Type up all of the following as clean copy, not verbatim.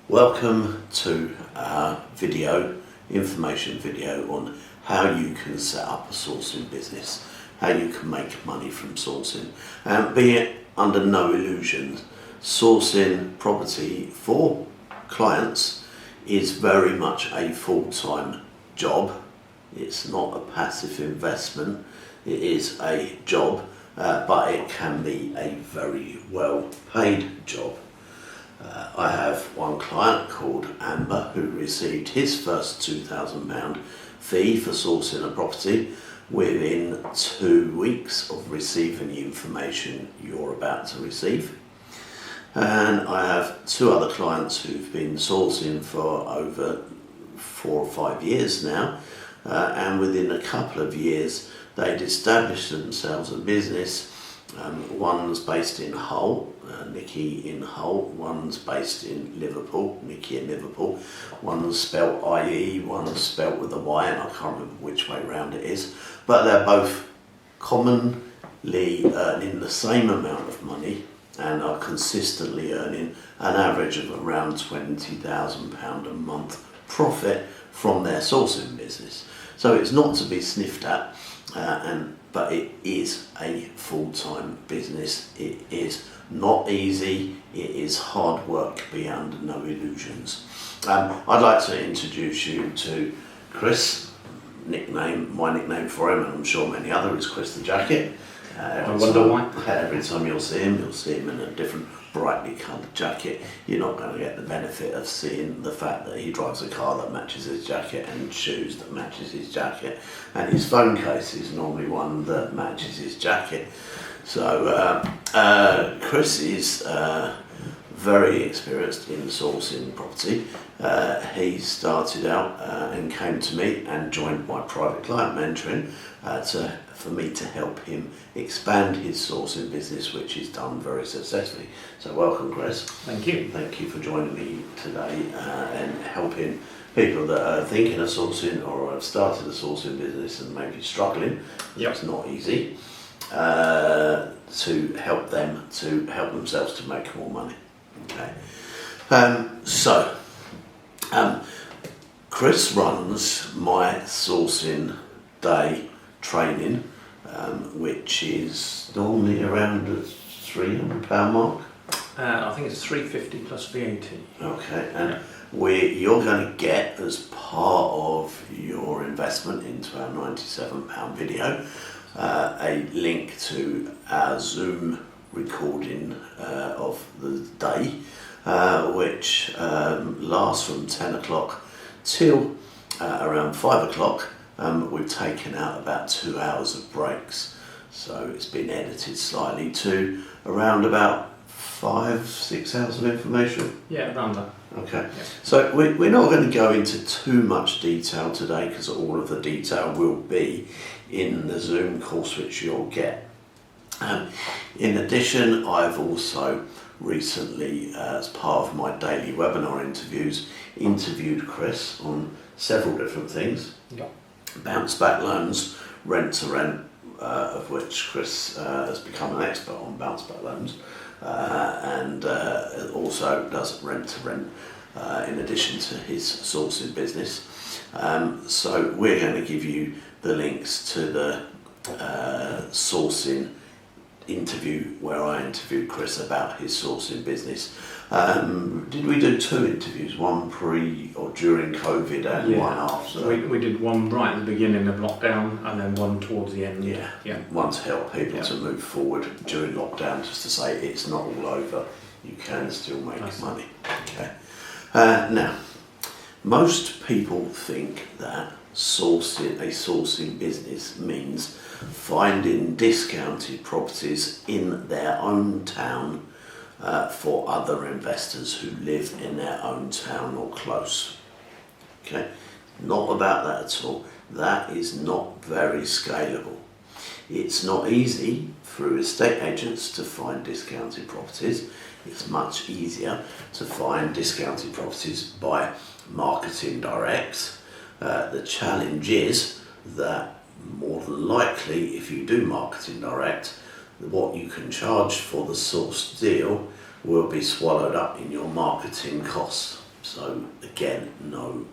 Welcome to our information video on how you can set up a sourcing business, how you can make money from sourcing. Be it under no illusions, sourcing property for clients is very much a full-time job. It's not a passive investment, it is a job, but it can be a very well paid job. I have one client called Amber who received his first £2,000 fee for sourcing a property within 2 weeks of receiving the information you're about to receive. And I have two other clients who've been sourcing for over 4 or 5 years now, and within a couple of years they'd established themselves a business. One's based in Hull, Nikki in Hull, one's based in Liverpool, Nikki in Liverpool, one's spelt IE, one's spelt with a Y, and I can't remember which way round it is, but they're both commonly earning the same amount of money and are consistently earning an average of around £20,000 a month profit from their sourcing business. So it's not to be sniffed at, but it is a full-time business. It is not easy, it is hard work beyond no illusions. I'd like to introduce you to Chris. My nickname for him, and I'm sure many others, is Chris the Jacket. I wonder why. Every time you'll see him in a different brightly coloured jacket. You're not going to get the benefit of seeing the fact that he drives a car that matches his jacket and shoes that matches his jacket, and his phone case is normally one that matches his jacket. So Chris is very experienced in sourcing property. He started out and came to me and joined my private client mentoring for me to help him expand his sourcing business, which he's done very successfully. So welcome, Chris. Thank you. Thank you for joining me today and helping people that are thinking of sourcing or have started a sourcing business and maybe struggling. Yep. It's not easy. To help themselves to make more money. Okay. Chris runs my sourcing day training, which is normally around the £300 mark. I think it's $350 plus VAT. Okay, and you're going to get, as part of your investment into our £97 video, a link to our Zoom recording of the day, which lasts from 10 o'clock till around 5 o'clock. We've taken out about 2 hours of breaks, so it's been edited slightly to around about 5-6 hours of information. Yeah, around that. Okay, yeah. So we're not going to go into too much detail today because all of the detail will be in the Zoom course which you'll get. In addition, I've also recently, as part of my daily webinar interviews, interviewed Chris on several different things. Yeah. Bounce back loans, rent to rent, of which Chris has become an expert on bounce back loans, and also does rent to rent in addition to his sourcing business. So we're going to give you the links to the sourcing interview where I interviewed Chris about his sourcing business. Did we do 2 interviews, one pre or during COVID and one after? We did one right at the beginning of lockdown and then one towards the end. Yeah. One to help people to move forward during lockdown, just to say it's not all over, you can still make money. Okay. Now, most people think that a sourcing business means finding discounted properties in their own town for other investors who live in their own town or close. Okay, not about that at all. That is not very scalable. It's not easy through estate agents to find discounted properties. It's much easier to find discounted properties by marketing direct. The challenge is that more than likely, if you do marketing direct, what you can charge for the sourced deal will be swallowed up in your marketing costs. So again, no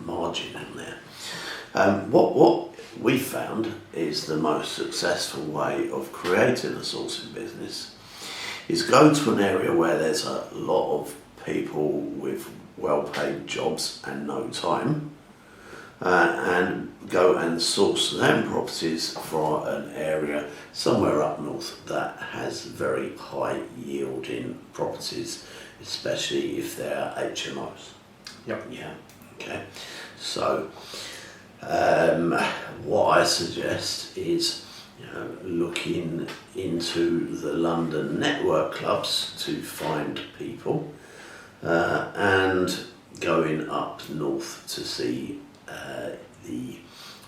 margin in there. What we found is the most successful way of creating a sourcing business is go to an area where there's a lot of people with well-paid jobs and no time, and go and source them properties for an area somewhere up north that has very high yielding properties, especially if they're HMOs. Yep. Yeah. Okay. So what I suggest is looking into the London network clubs to find people, and going up north to see the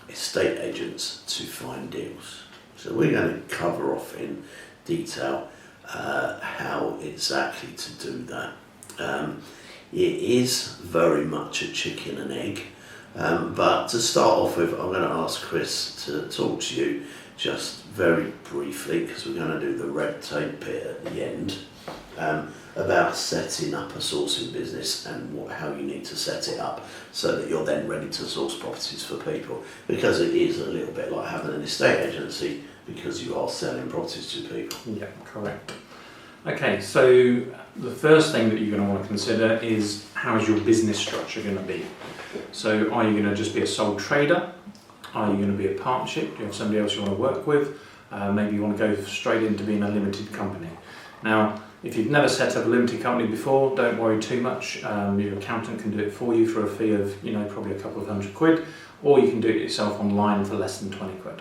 estate agents to find deals. So we're going to cover off in detail how exactly to do that. It is very much a chicken and egg, but to start off with, I'm going to ask Chris to talk to you just very briefly, because we're going to do the red tape bit at the end, about setting up a sourcing business and how you need to set it up so that you're then ready to source properties for people, because it is a little bit like having an estate agency, because you are selling properties to people. Yeah, correct. Okay, so the first thing that you're going to want to consider is, how is your business structure going to be? So are you going to just be a sole trader? Are you going to be a partnership? Do you have somebody else you want to work with? Maybe you want to go straight into being a limited company. Now, if you've never set up a limited company before, don't worry too much. Your accountant can do it for you for a fee of, probably a couple of £100, or you can do it yourself online for less than £20.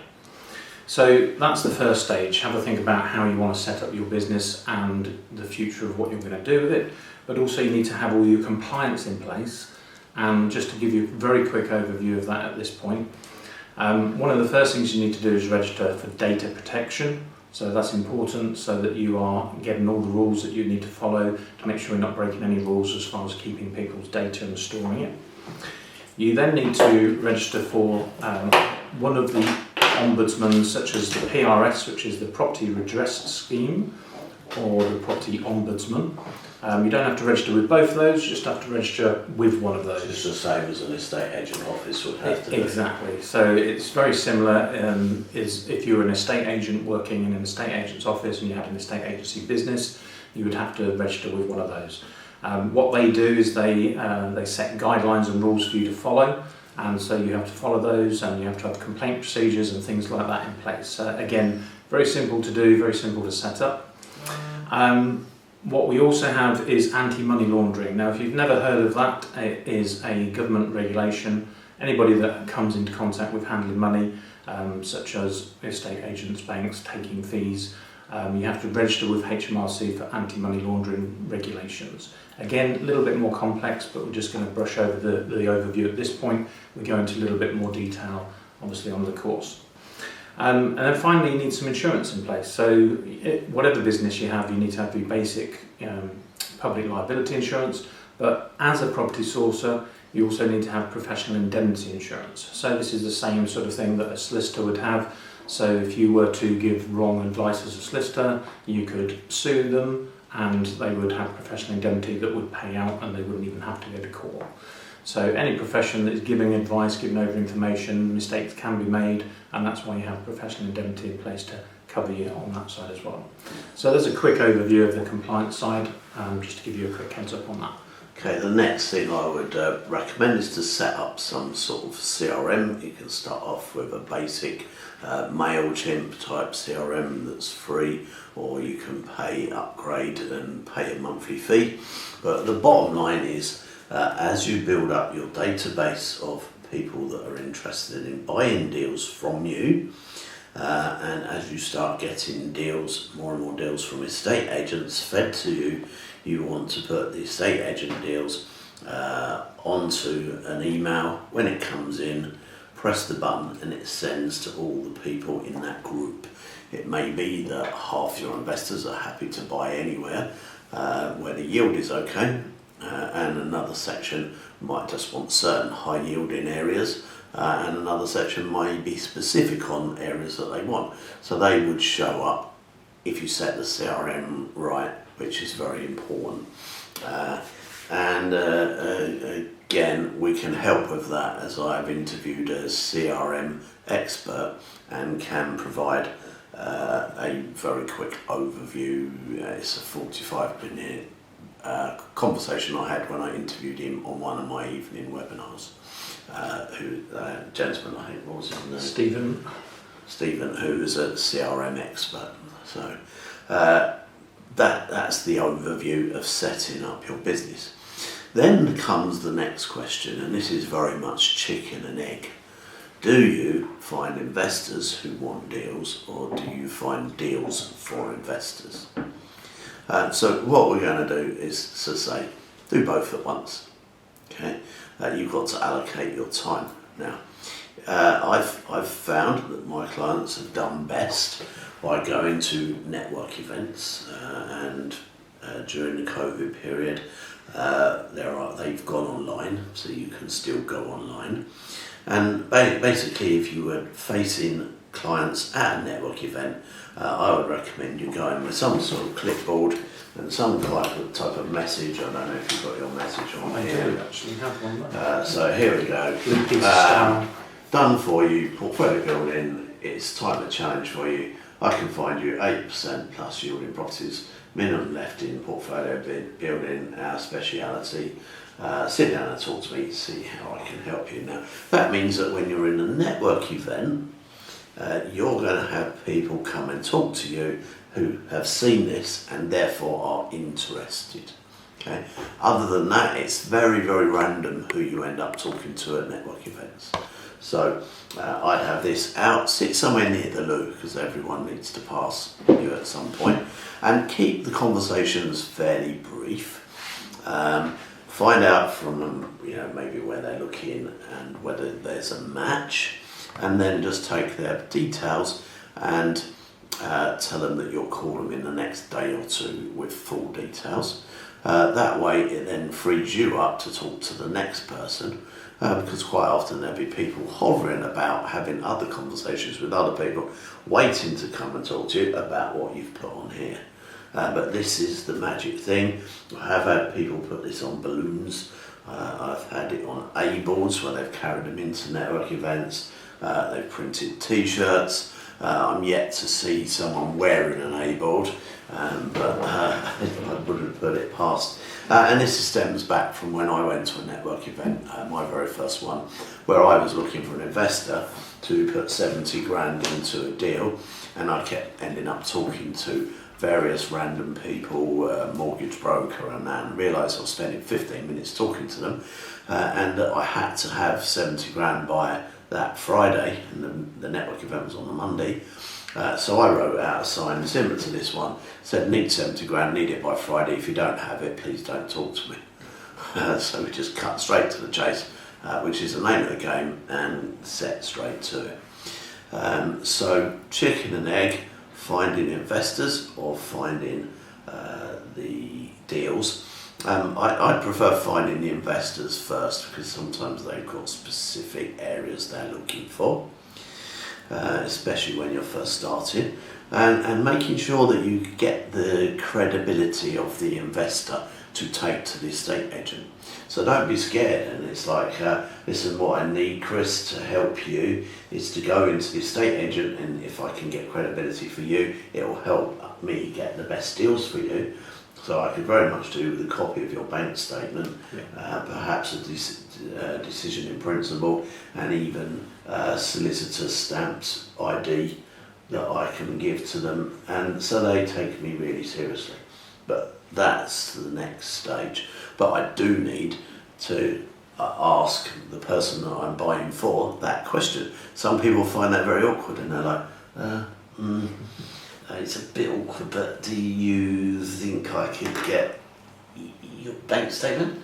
So that's the first stage. Have a think about how you want to set up your business and the future of what you're going to do with it. But also you need to have all your compliance in place. And just to give you a very quick overview of that at this point, one of the first things you need to do is register for data protection. So that's important, so that you are getting all the rules that you need to follow to make sure you're not breaking any rules as far as keeping people's data and storing it. You then need to register for one of the ombudsmen, such as the PRS, which is the Property Redress Scheme, or the Property Ombudsman. You don't have to register with both of those, you just have to register with one of those. It's the same as an estate agent office would have to do. Exactly. So it's very similar. Is if you're an estate agent working in an estate agent's office and you have an estate agency business, you would have to register with one of those. What they do is they set guidelines and rules for you to follow, and so you have to follow those, and you have to have complaint procedures and things like that in place. Again, very simple to do, very simple to set up. What we also have is anti-money laundering. Now, if you've never heard of that, it is a government regulation. Anybody that comes into contact with handling money, such as estate agents, banks, taking fees, you have to register with HMRC for anti-money laundering regulations. Again, a little bit more complex, but we're just going to brush over the overview at this point. We go into a little bit more detail, obviously, on the course. And then finally, you need some insurance in place. So whatever business you have, you need to have your basic public liability insurance, but as a property sourcer, you also need to have professional indemnity insurance. So this is the same sort of thing that a solicitor would have. So if you were to give wrong advice as a solicitor, you could sue them, and they would have professional indemnity that would pay out, and they wouldn't even have to go to court. So any profession that is giving advice, giving over information, mistakes can be made, and that's why you have professional indemnity in place to cover you on that side as well. So there's a quick overview of the compliance side, just to give you a quick heads up on that. Okay, the next thing I would recommend is to set up some sort of CRM. You can start off with a basic MailChimp type CRM that's free, or you can upgrade and pay a monthly fee. But the bottom line is, as you build up your database of people that are interested in buying deals from you, and as you start getting deals, more and more deals from estate agents fed to you, you want to put the estate agent deals onto an email. When it comes in, press the button and it sends to all the people in that group. It may be that half your investors are happy to buy anywhere where the yield is okay, and another section might just want certain high yielding areas, and another section might be specific on areas that they want. So they would show up if you set the CRM right, which is very important. And and again, we can help with that, as I've interviewed a CRM expert and can provide a very quick overview. It's a 45-minute conversation I had when I interviewed him on one of my evening webinars. Gentleman, I think, what was his name? Stephen, who is a CRM expert. So that's the overview of setting up your business. Then comes the next question, and this is very much chicken and egg. Do you find investors who want deals, or do you find deals for investors? So what we're going to do is to say, do both at once. Okay, you've got to allocate your time. Now, I've found that my clients have done best by going to network events, and during the COVID period, they've gone online, so you can still go online. And basically, if you were facing clients at a network event, I would recommend you going with some sort of clipboard and some type of message. I don't know if you've got your message on here. I do actually have one there. So here we go. Done for you, portfolio building. It's time to challenge for you. I can find you 8% plus yielding properties, minimum left in portfolio building, our speciality. Sit down and talk to me, see how I can help you. Now, that means that when you're in a network event, you're going to have people come and talk to you who have seen this and therefore are interested. Okay. Other than that, it's very, very random who you end up talking to at network events. So I'd have this out, sit somewhere near the loo, because everyone needs to pass you at some point, and keep the conversations fairly brief. Find out from them, maybe where they're looking and whether there's a match, and then just take their details and tell them that you'll call them in the next day or two with full details. That way it then frees you up to talk to the next person, because quite often there'll be people hovering about, having other conversations with other people, waiting to come and talk to you about what you've put on here. But this is the magic thing. I have had people put this on balloons. I've had it on A-boards where they've carried them into network events. They've printed T-shirts. I'm yet to see someone wearing an A-board, but I wouldn't put it past. And this stems back from when I went to a network event, my very first one, where I was looking for an investor to put 70 grand into a deal, and I kept ending up talking to various random people, mortgage broker and that, and realised I was spending 15 minutes talking to them, and that I had to have 70 grand by that Friday, and the network event was on the Monday. So I wrote out a sign similar to this one, said need 70 grand, need it by Friday, if you don't have it, please don't talk to me. So we just cut straight to the chase, which is the name of the game, and set straight to it. So chicken and egg, finding investors or finding the deals. I prefer finding the investors first, because sometimes they've got specific areas they're looking for, especially when you're first starting, and making sure that you get the credibility of the investor to take to the estate agent. So don't be scared, and it's like, listen, what I need, Chris, to help you is to go into the estate agent, and if I can get credibility for you, it will help me get the best deals for you. So I could very much do with a copy of your bank statement, perhaps a decision in principle, and even solicitor stamped ID that I can give to them, and so they take me really seriously. But that's the next stage. But I do need to ask the person that I'm buying for that question. Some people find that very awkward, and they're like, it's a bit awkward, but do you think I could get your bank statement?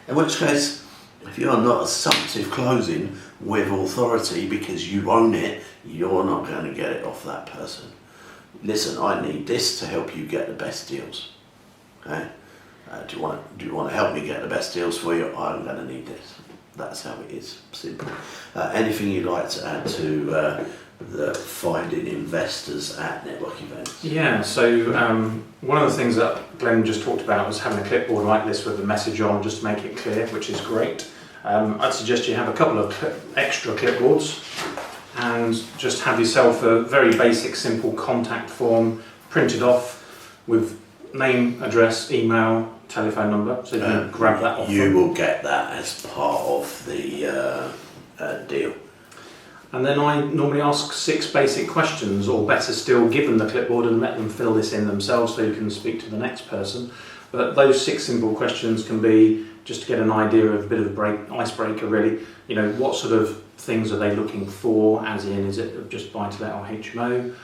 In which case, if you're not assumptive closing with authority because you own it, you're not going to get it off that person. Listen, I need this to help you get the best deals. Okay? Do you want to help me get the best deals for you? I'm going to need this. That's how it is. Simple. Anything you'd like to add to the finding investors at network events? Yeah, so one of the things that Glenn just talked about was having a clipboard like this with a message on, just to make it clear, which is great. I'd suggest you have a couple of extra clipboards and just have yourself a very basic, simple contact form printed off with name, address, email, telephone number, so you can grab that off. You will get that as part of the deal. And then I normally ask 6 basic questions, or better still, give them the clipboard and let them fill this in themselves so you can speak to the next person. But those 6 simple questions can be just to get an idea of a bit of a icebreaker really. You know, what sort of things are they looking for, as in, is it just buy-to-let or HMO?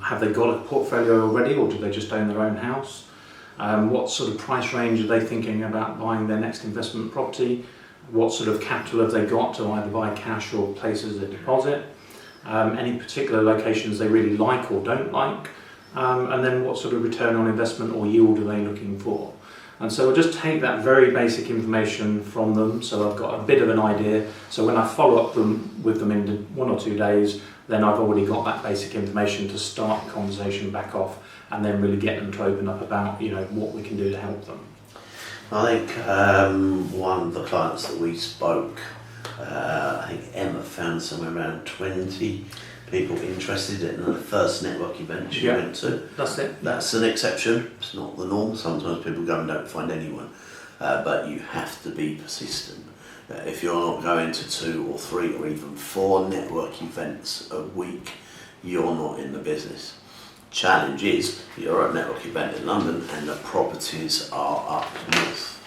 Have they got a portfolio already, or do they just own their own house? What sort of price range are they thinking about buying their next investment property? What sort of capital have they got to either buy cash or place as a deposit? Any particular locations they really like or don't like? And then what sort of return on investment or yield are they looking for? And so we'll just take that very basic information from them, so I've got a bit of an idea. So when I follow up with them in 1 or 2 days, then I've already got that basic information to start the conversation back off, and then really get them to open up about, you know, what we can do to help them. I think one of the clients that we spoke, I think Emma found somewhere around 20 people interested in the first network event she went to. That's it. That's an exception, it's not the norm. Sometimes people go and don't find anyone, but you have to be persistent. If you're not going to 2 or 3 or even 4 network events a week, you're not in the business. Challenge is, you're at a network event in London and the properties are up north.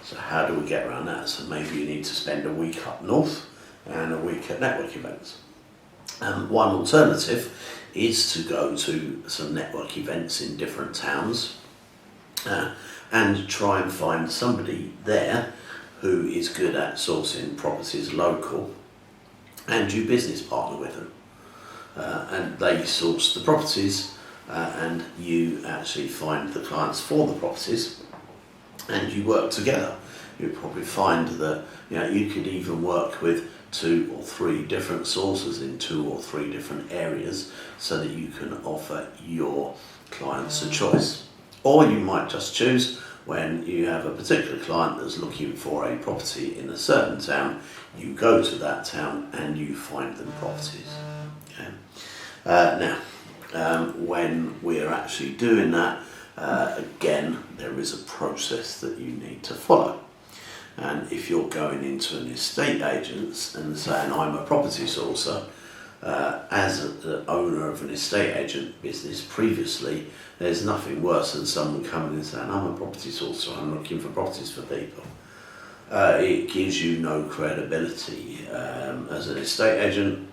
So how do we get around that? So maybe you need to spend a week up north and a week at network events. One alternative is to go to some network events in different towns and try and find somebody there who is good at sourcing properties local, and you business partner with them. And they source the properties and you actually find the clients for the properties and you work together. You'll probably find that, you know, you could even work with 2 or 3 different sources in 2 or 3 different areas so that you can offer your clients a choice. Or you might just choose, when you have a particular client that's looking for a property in a certain town, you go to that town and you find them properties. Okay? Now, when we're actually doing that, again, there is a process that you need to follow. And if you're going into an estate agent and saying, I'm a property sourcer, as the owner of an estate agent business previously, there's nothing worse than someone coming and saying, I'm a property sourcer, I'm looking for properties for people. It gives you no credibility. As an estate agent,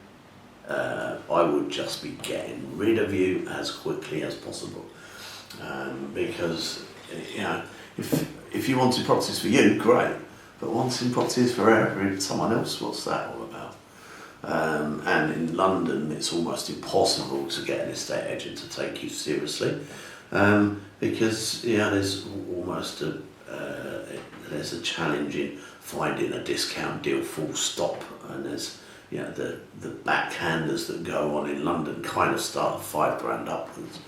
I would just be getting rid of you as quickly as possible. Because, you know, if you wanted properties for you, great. But wanting properties for someone else, what's that all about? And in London, it's almost impossible to get an estate agent to take you seriously, because, you know, there's almost there's a challenge in finding a discount deal full stop, and there's, you know, the backhanders that go on in London kind of start £5,000 upwards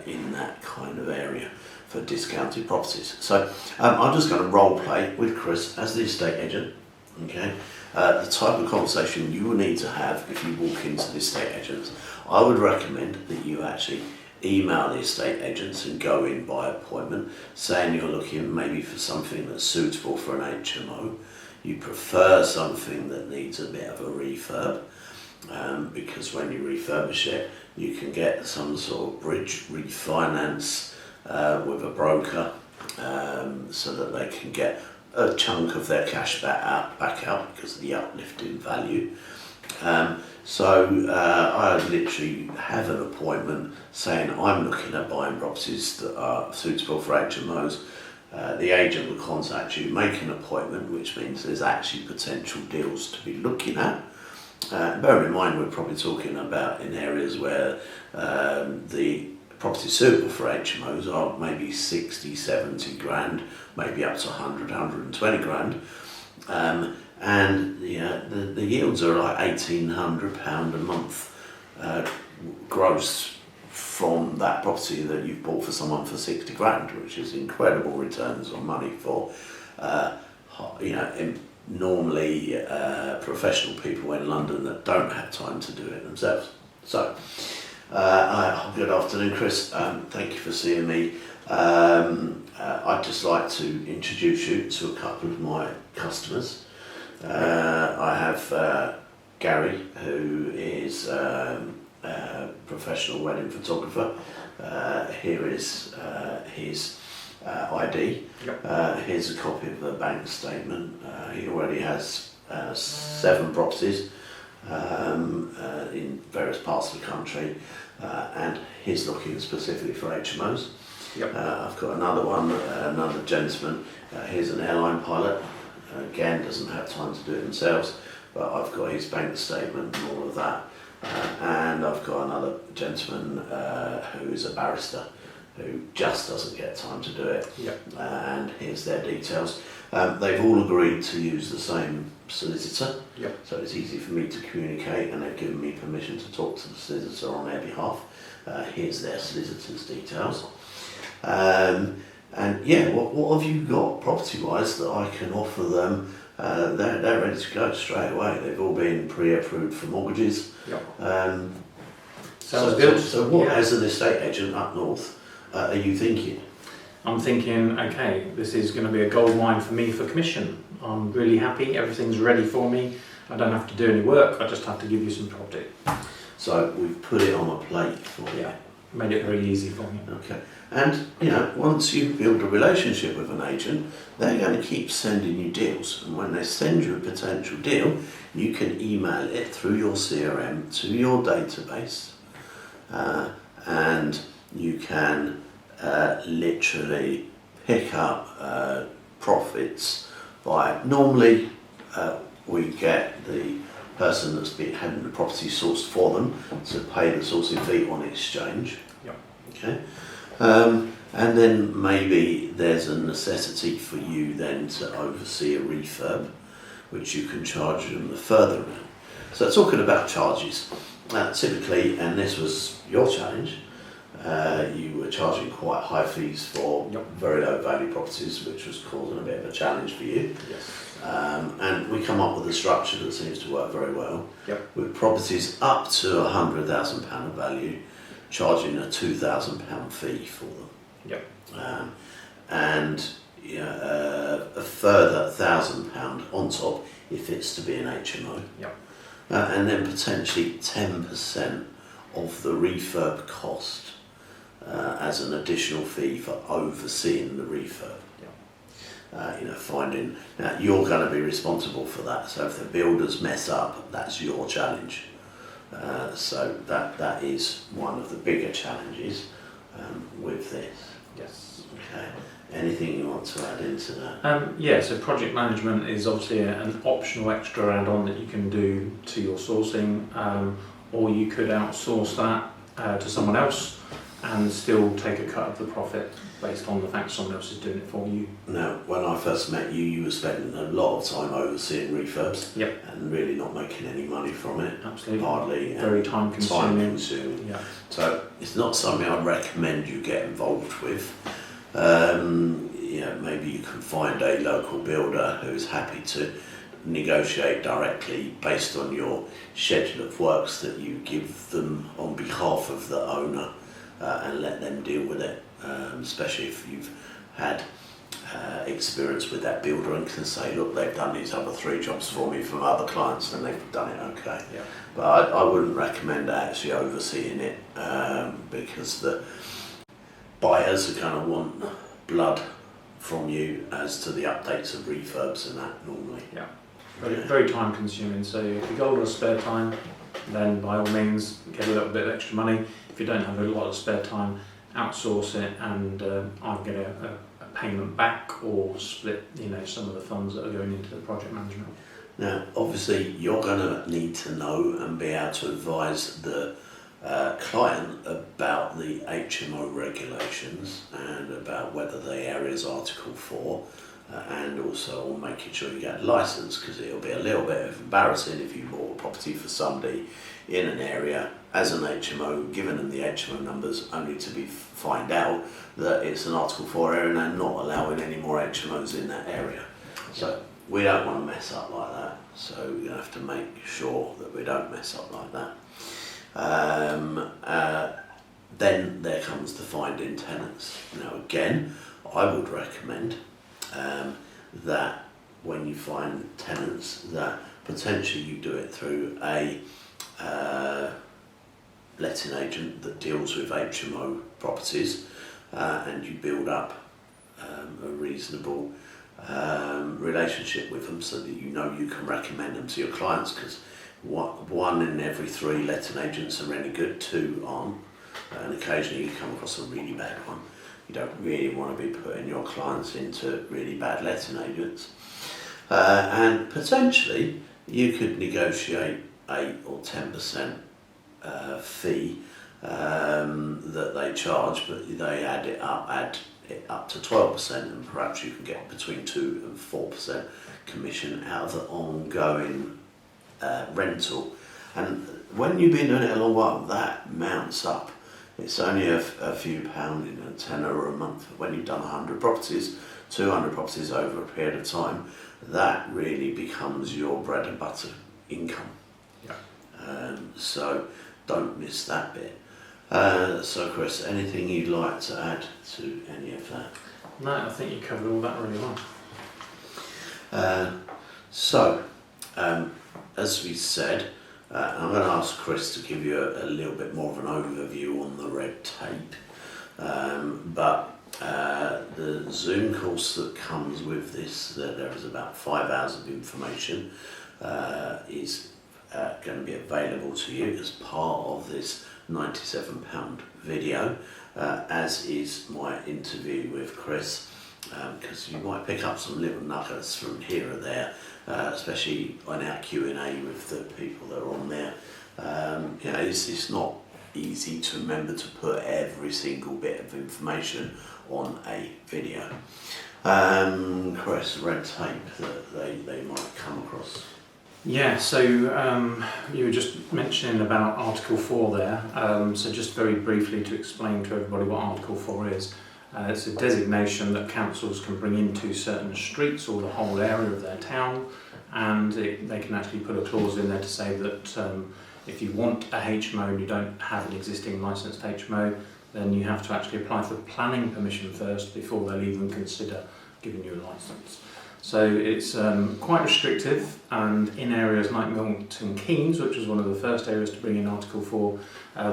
in that kind of area for discounted properties. So I'm just going to role play with Chris as the estate agent. Okay, the type of conversation you will need to have if you walk into the estate agents. I would recommend that you actually email the estate agents and go in by appointment, saying you're looking maybe for something that's suitable for an HMO. You prefer something that needs a bit of a refurb, because when you refurbish it, you can get some sort of bridge refinance with a broker, so that they can get a chunk of their cash back out because of the uplift in value. So I literally have an appointment saying I'm looking at buying properties that are suitable for HMOs. The agent will contact you, make an appointment, which means there's actually potential deals to be looking at. Bear in mind, we're probably talking about in areas where the property suitable for HMOs are maybe 60, 70 grand, maybe up to 100, 120 grand. And you know, the yields are like £1,800 a month gross from that property that you've bought for someone for 60 grand, which is incredible returns on money for, normally professional people in London that don't have time to do it themselves. So, good afternoon, Chris. Thank you for seeing me. I'd just like to introduce you to a couple of my customers. I have Gary, who is a professional wedding photographer. Here is his ID. Yep. Here's a copy of the bank statement. He already has 7 properties in various parts of the country, and he's looking specifically for HMOs. Yep. I've got another one, another gentleman. He's an airline pilot. Again, doesn't have time to do it themselves, but I've got his bank statement and all of that. And I've got another gentleman who is a barrister who just doesn't get time to do it. Yep. And here's their details. They've all agreed to use the same solicitor, Yep. so it's easy for me to communicate, and they've given me permission to talk to the solicitor on their behalf. Here's their solicitor's details. And yeah, what have you got property-wise that I can offer them? They're ready to go straight away. They've all been pre-approved for mortgages. Yep. So, Sounds good. So what, Yeah. as an estate agent up north, are you thinking? I'm thinking, okay, this is going to be a gold mine for me for commission. I'm really happy, everything's ready for me. I don't have to do any work, I just have to give you some property. So we've put it on a plate for you. Yeah, made it very easy for me. Okay. And, once you build a relationship with an agent, they're going to keep sending you deals. And when they send you a potential deal, you can email it through your CRM to your database. And you can literally pick up profits by, normally we get the person that's been having the property sourced for them to pay the sourcing fee on exchange. Yep. Okay. And then maybe there's a necessity for you then to oversee a refurb, which you can charge them the further amount. So talking about charges, typically, and this was your challenge, you were charging quite high fees for Yep. very low value properties, which was causing a bit of a challenge for you. Yes. And we come up with a structure that seems to work very well. Yep. With properties up to £100,000 of value, charging a £2,000 fee for them. Yep. And a further £1,000 on top if it's to be an HMO. Yep. And then potentially 10% of the refurb cost as an additional fee for overseeing the refurb. Finding now you're going to be responsible for that. So if the builders mess up, that's your challenge. So that is one of the bigger challenges with this. Yes. Okay. Anything you want to add into that? Yeah, so project management is obviously an optional extra add-on that you can do to your sourcing, or you could outsource that to someone else and still take a cut of the profit based on the fact someone else is doing it for you. Now, when I first met you, you were spending a lot of time overseeing refurbs. Yep. And really not making any money from it. Absolutely. Hardly. and Very time consuming. Time consuming. Yeah. So it's not something I'd recommend you get involved with. Maybe you can find a local builder who's happy to negotiate directly based on your schedule of works that you give them on behalf of the owner, and let them deal with it, especially if you've had experience with that builder and can say, look, they've done these other 3 jobs for me from other clients and they've done it okay. Yeah. But I wouldn't recommend actually overseeing it, because the buyers are going to want blood from you as to the updates of refurbs and that normally. Yeah. Very time consuming. So if you've got a lot of spare time, then by all means get a little bit of extra money. If you don't have a lot of spare time, outsource it and either get a payment back or split some of the funds that are going into the project management. Now obviously you're going to need to know and be able to advise the client about the HMO regulations and about whether the area is Article 4, and also on making sure you get a licence, because it'll be a little bit embarrassing if you bought a property for somebody in an area as an HMO, given them the HMO numbers, only to find out that it's an Article 4 area and they're not allowing any more HMOs in that area. So we don't want to mess up like that. So we have to make sure that we don't mess up like that. Then there comes the finding tenants. Now again, I would recommend that when you find tenants, that potentially you do it through a letting agent that deals with HMO properties, and you build up a reasonable relationship with them so that you know you can recommend them to your clients, because one in every 3 letting agents are any good, 2 aren't, and occasionally you come across a really bad one. You don't really want to be putting your clients into really bad letting agents. And potentially you could negotiate 8 or 10% fee that they charge, but they add it up to 12%, and perhaps you can get between 2 and 4% commission out of the ongoing rental. And when you've been doing it a long while, that mounts up. It's only a few pound in a tenner or a month. When you've done 100 properties, 200 properties over a period of time, that really becomes your bread and butter income. Yeah. So don't miss that bit. So Chris, anything you'd like to add to any of that? No, I think you covered all that really well. As we said, I'm going to ask Chris to give you a little bit more of an overview on the red tape, but the Zoom course that comes with this, there is about 5 hours of information, is going to be available to you as part of this £97 video, as is my interview with Chris, because you might pick up some little nuggets from here or there, especially on our Q&A with the people that are on there. It's not easy to remember to put every single bit of information on a video. Chris, red tape that they might come across. Yeah, so you were just mentioning about Article 4 there, so just very briefly to explain to everybody what Article 4 is. It's a designation that councils can bring into certain streets or the whole area of their town, and they can actually put a clause in there to say that if you want a HMO and you don't have an existing licensed HMO, then you have to actually apply for planning permission first before they'll even consider giving you a licence. So it's quite restrictive, and in areas like Milton Keynes, which was one of the first areas to bring in Article 4,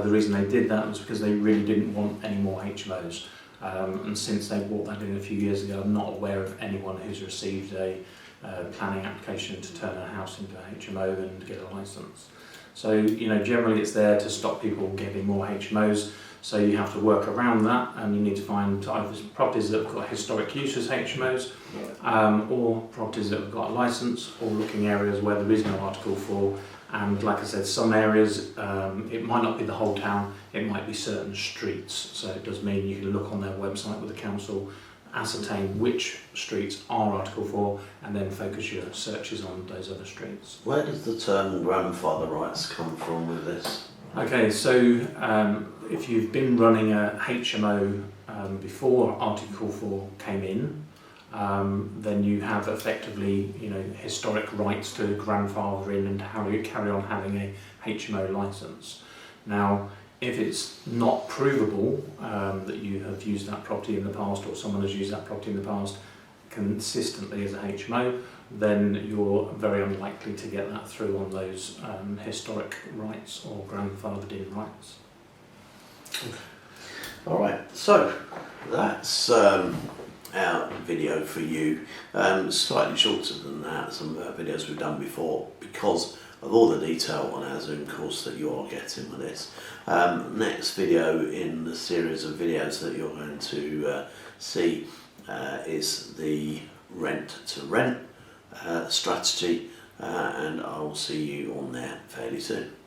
the reason they did that was because they really didn't want any more HMOs. And since they brought that in a few years ago, I'm not aware of anyone who's received a planning application to turn a house into a HMO and get a licence. So, generally it's there to stop people getting more HMOs, so you have to work around that, and you need to find either properties that have got historic use as HMOs, or properties that have got a licence, or looking areas where there is no Article 4. And like I said, some areas, it might not be the whole town, it might be certain streets. So it does mean you can look on their website with the council, ascertain which streets are Article 4, and then focus your searches on those other streets. Where does the term grandfather rights come from with this? Okay, so if you've been running a HMO before Article 4 came in, then you have effectively, historic rights to grandfather in and how you carry on having a HMO licence. Now, if it's not provable that you have used that property in the past, or someone has used that property in the past consistently as a HMO, then you're very unlikely to get that through on those historic rights or grandfathered in rights. Okay. All right, so that's our video for you. Slightly shorter than that, some videos we've done before, because of all the detail on our Zoom course that you are getting with this. Next video in the series of videos that you're going to see is the rent to rent strategy, and I will see you on there fairly soon.